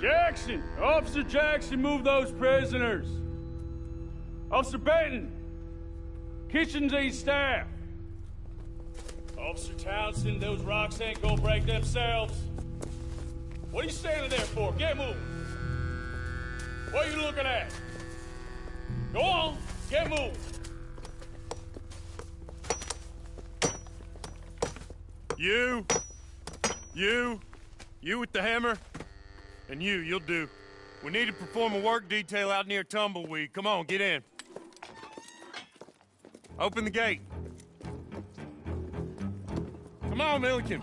Jackson! Officer Jackson, move those prisoners! Officer Benton! Kitchens aid staff! Officer Townsend, those rocks ain't gonna break themselves. What are you standing there for? Get moving! What are you looking at? Go on, get moving! You with the hammer? And you'll do. We need to perform a work detail out near Tumbleweed. Come on, get in. Open the gate. Come on, Milliken.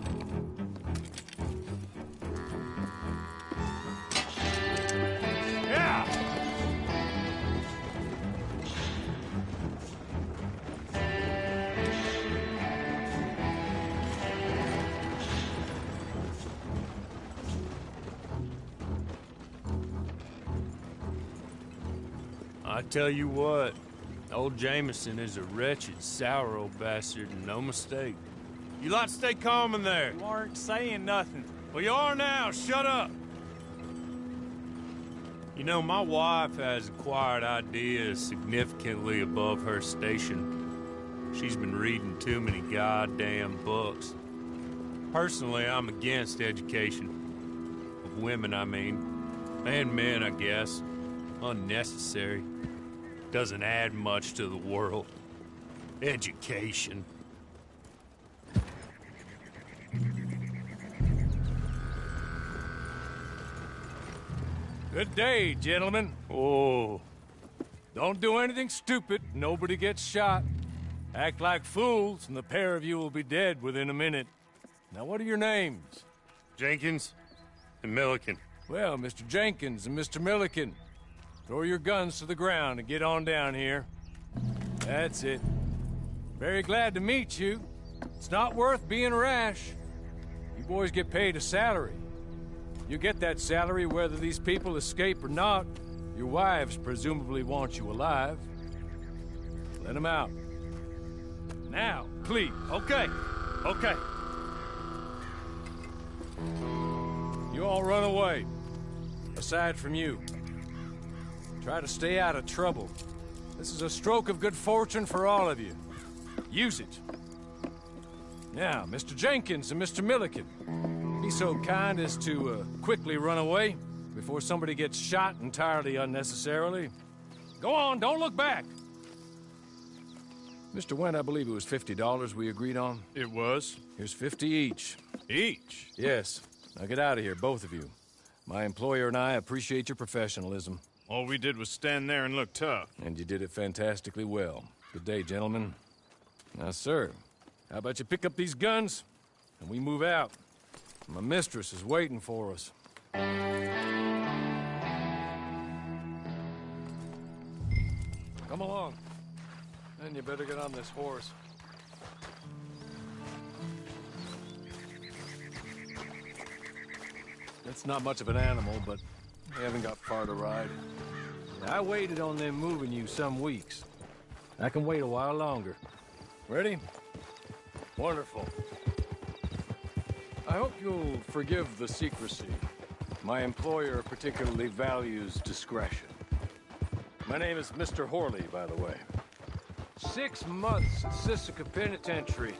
Yeah! I tell you what, old Jameson is a wretched, sour old bastard, and no mistake. You lot stay calm in there. You aren't saying nothing. Well, you are now. Shut up. You know, my wife has acquired ideas significantly above her station. She's been reading too many goddamn books. Personally, I'm against education. Of women, I mean. And men, I guess. Unnecessary. Doesn't add much to the world. Education. Good day, gentlemen. Oh. Don't do anything stupid. Nobody gets shot. Act like fools, and the pair of you will be dead within a minute. Now, what are your names? Jenkins and Milliken. Well, Mr. Jenkins and Mr. Milliken, throw your guns to the ground and get on down here. That's it. Very glad to meet you. It's not worth being rash. You boys get paid a salary. You get that salary whether these people escape or not. Your wives presumably want you alive. Let them out. Now, please. Okay. You all run away. Aside from you. Try to stay out of trouble. This is a stroke of good fortune for all of you. Use it. Now, Mr. Jenkins and Mr. Milliken, be so kind as to quickly run away before somebody gets shot entirely unnecessarily. Go on, don't look back. Mr. Wendt, I believe it was $50 we agreed on. It was. Here's 50 each. Each? Yes. Now get out of here, both of you. My employer and I appreciate your professionalism. All we did was stand there and look tough. And you did it fantastically well. Good day, gentlemen. Now, sir, how about you pick up these guns and we move out? My mistress is waiting for us. Come along. And you better get on this horse. It's not much of an animal, but we haven't got far to ride. I waited on them moving you some weeks. I can wait a while longer. Ready? Wonderful. I hope you'll forgive the secrecy. My employer particularly values discretion. My name is Mr. Horley, by the way. 6 months at Sisika Penitentiary,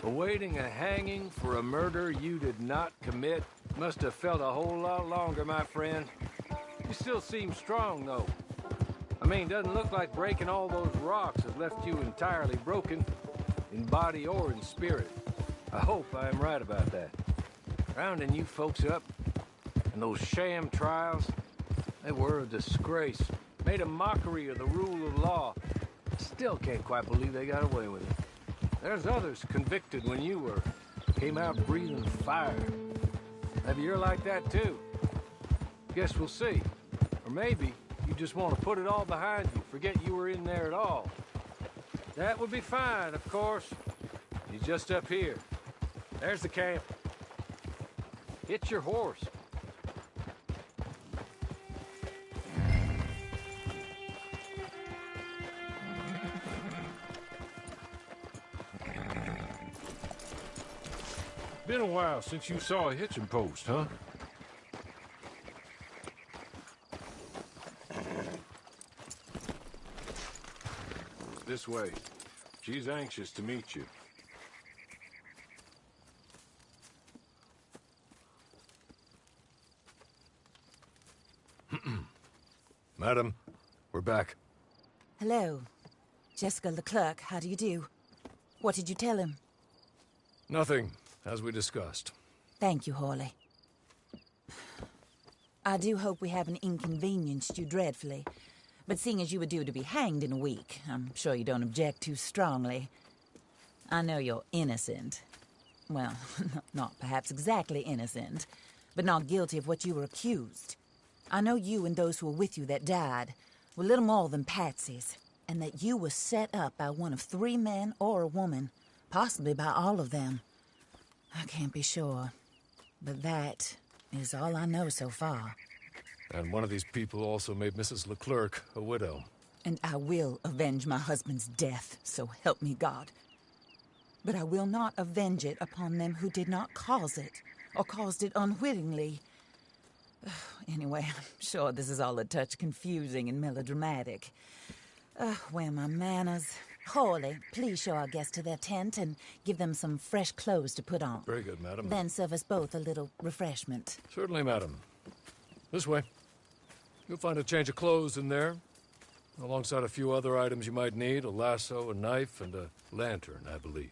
awaiting a hanging for a murder you did not commit. Must have felt a whole lot longer, my friend. You still seem strong, though. I mean, doesn't look like breaking all those rocks has left you entirely broken, in body or in spirit. I hope I am right about that. Rounding you folks up, and those sham trials, they were a disgrace. Made a mockery of the rule of law. Still can't quite believe they got away with it. There's others convicted when you were. Came out breathing fire. Maybe you're like that too. Guess we'll see. Or maybe you just want to put it all behind you, forget you were in there at all. That would be fine, of course. He's just up here. There's the camp. Hit your horse. Been a while since you saw a hitching post, huh? This way. She's anxious to meet you. Madam, we're back. Hello. Jessica Leclerc, how do you do? What did you tell him? Nothing, as we discussed. Thank you, Hawley. I do hope we haven't inconvenienced you dreadfully. But seeing as you were due to be hanged in a week, I'm sure you don't object too strongly. I know you're innocent. Well, not perhaps exactly innocent, but not guilty of what you were accused. I know you and those who were with you that died were little more than patsies, and that you were set up by one of 3 men or a woman, possibly by all of them. I can't be sure, but that is all I know so far. And one of these people also made Mrs. Leclerc a widow. And I will avenge my husband's death, so help me God. But I will not avenge it upon them who did not cause it, or caused it unwittingly. Anyway, I'm sure this is all a touch confusing and melodramatic. Where are my manners? Hawley, please show our guests to their tent and give them some fresh clothes to put on. Very good, madam. Then serve us both a little refreshment. Certainly, madam. This way. You'll find a change of clothes in there, alongside a few other items you might need, a lasso, a knife, and a lantern, I believe.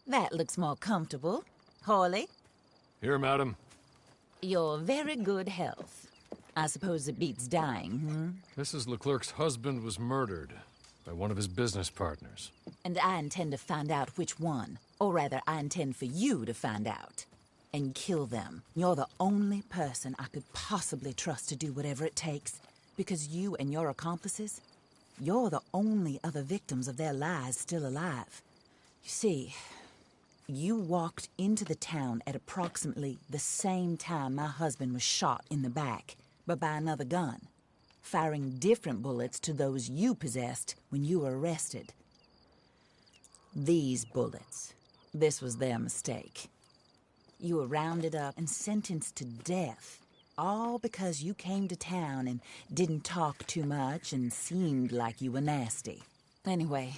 That looks more comfortable. Hawley? Here, madam. Your very good health. I suppose it beats dying, hmm? Mrs. Leclerc's husband was murdered by one of his business partners. And I intend to find out which one. Or rather, I intend for you to find out. And kill them. You're the only person I could possibly trust to do whatever it takes. Because you and your accomplices, you're the only other victims of their lies still alive. You see, you walked into the town at approximately the same time my husband was shot in the back, but by another gun, firing different bullets to those you possessed when you were arrested. These bullets, this was their mistake. You were rounded up and sentenced to death, all because you came to town and didn't talk too much and seemed like you were nasty. Anyway,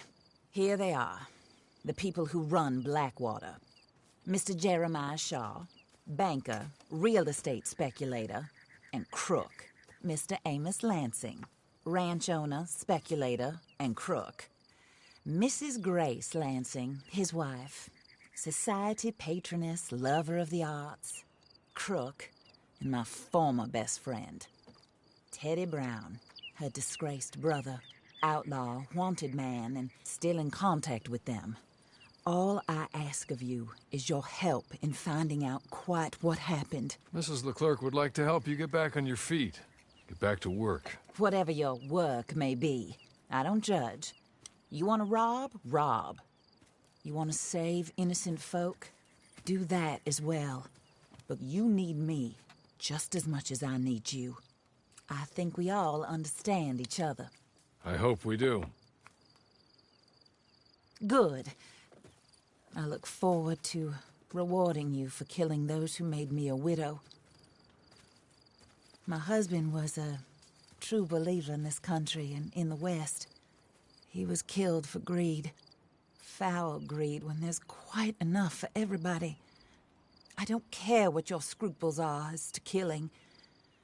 here they are, the people who run Blackwater. Mr. Jeremiah Shaw, banker, real estate speculator, and crook. Mr. Amos Lansing, ranch owner, speculator, and crook. Mrs. Grace Lansing, his wife, society patroness, lover of the arts, crook, and my former best friend, Teddy Brown, her disgraced brother, outlaw, wanted man, and still in contact with them. All I ask of you is your help in finding out quite what happened. Mrs. Leclerc would like to help you get back on your feet. Get back to work. Whatever your work may be, I don't judge. You want to rob? Rob. You want to save innocent folk? Do that as well. But you need me just as much as I need you. I think we all understand each other. I hope we do. Good. I look forward to rewarding you for killing those who made me a widow. My husband was a true believer in this country and in the West. He was killed for greed. Foul greed when there's quite enough for everybody. I don't care what your scruples are as to killing.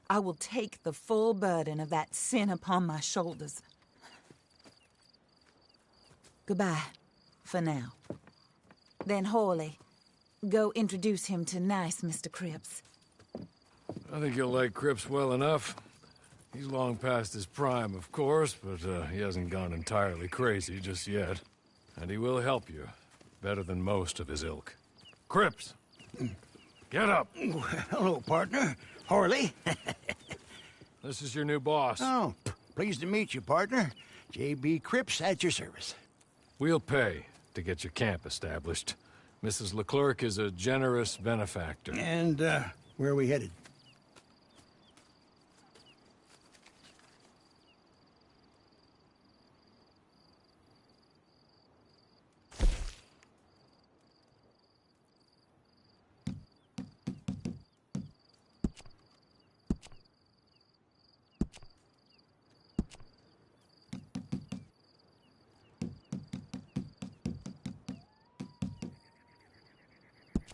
I will take the full burden of that sin upon my shoulders. Goodbye, for now. Then Hawley, go introduce him to nice Mr. Cripps. I think you'll like Cripps well enough. He's long past his prime, of course, but he hasn't gone entirely crazy just yet. And he will help you, better than most of his ilk. Cripps! Get up! Hello, partner. Hawley. This is your new boss. Oh, pleased to meet you, partner. J.B. Cripps at your service. We'll pay to get your camp established. Mrs. Leclerc is a generous benefactor. And, where are we headed?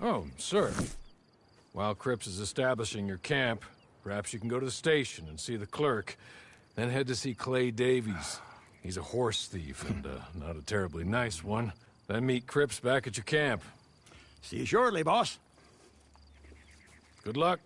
Oh, sir. While Cripps is establishing your camp, perhaps you can go to the station and see the clerk, then head to see Clay Davies. He's a horse thief and not a terribly nice one. Then meet Cripps back at your camp. See you shortly, boss. Good luck.